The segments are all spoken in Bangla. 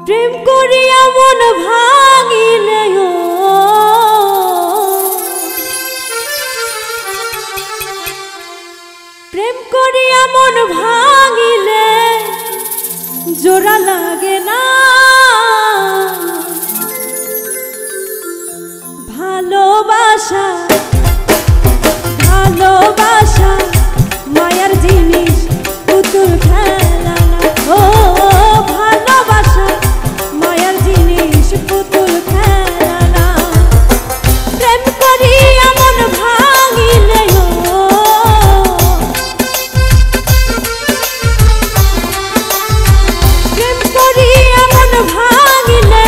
প্রেম করিয়া মন ভাঙিলে প্রেম করিয়া মন ভাঙিলে জোড়া লাগে না ভালোবাসা ভালোবাসা মায়ার জিনিস পুতুল খেলা না ও ভালোবাসা মায়ার জিনিস পুতুল খেলা না প্রেম করিয়া মন ভাঙিলে প্রেম করিয়া মন ভাঙিলে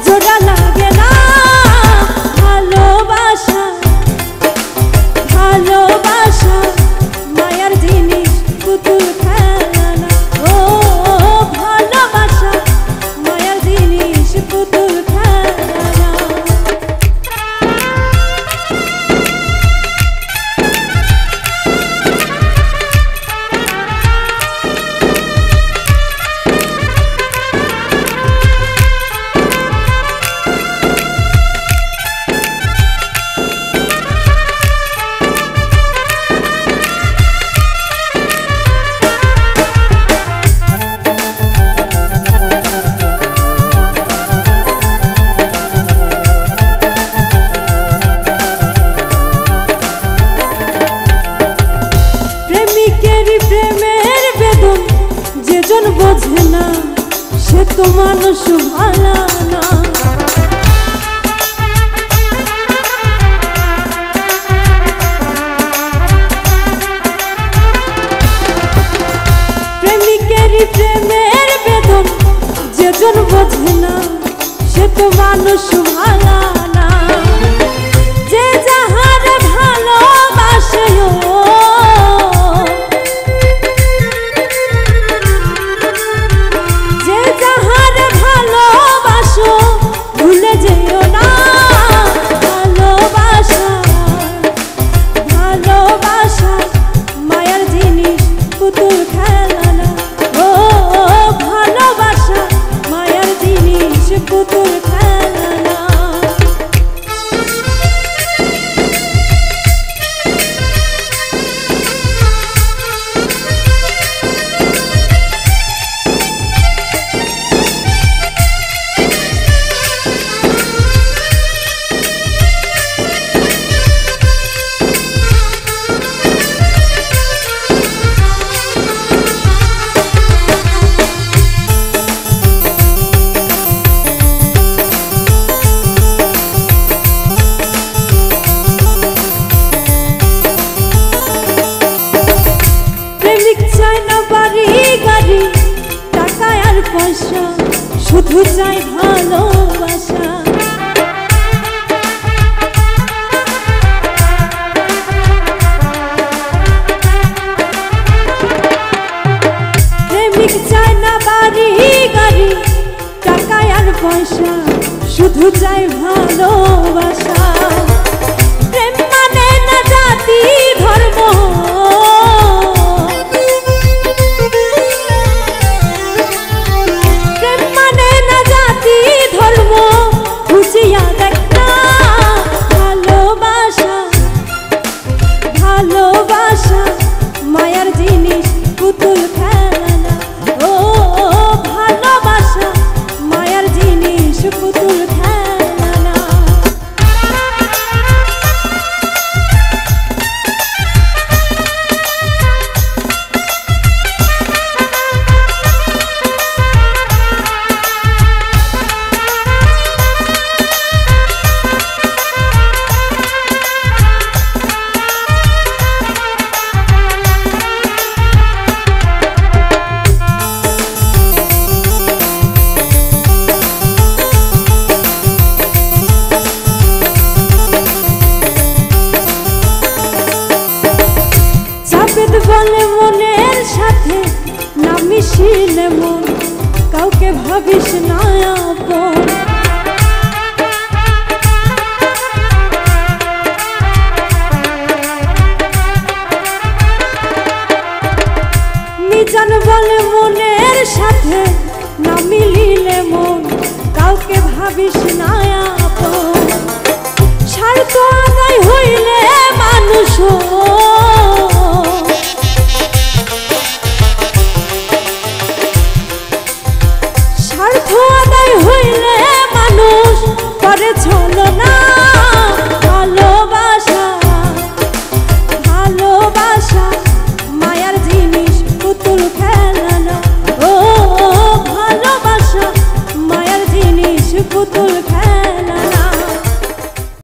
জোড়া লাগে না ভালোবাসা ভালোবাসা মায়ার জিনিস পুতুল খেলা না ও ভালোবাসা মায়ার জিনিস পুতুল খেলা না প্রেমের বেদন যেজন বোঝে না সে তো মানুষ ভালো না প্রেমিকেরই প্রেমের বেদন যেজন বোঝে না সে তো মানুষ ভালো না যে যাহার ভালোবাসে ভুলে যেও না ভালোবাসা ভালোবাসা মায়ার জিনিস পুতুল খেলা না ও ভালোবাসা মায়ার জিনিস পুতুল খেলা না টাকা আর পয়সা শুধু চাই ভালোবাসা প্রেমিক চায় না বাড়ি গাড়ি টাকা আর পয়সা শুধু চাই ভালোবাসা প্রেম মানে না জাতি ধর্ম ভালোবাসা ভালোবাসা মায়ার জিনিস পুতুল খেলা না ও ভালোবাসা মায়ার জিনিস পুতুল খেলা না বলে মনের সাথে না মিশিলে মন কাউকে ভাবিস না আপন মিজান বলে মনের সাথে না মিলিলে মন ভাবিস না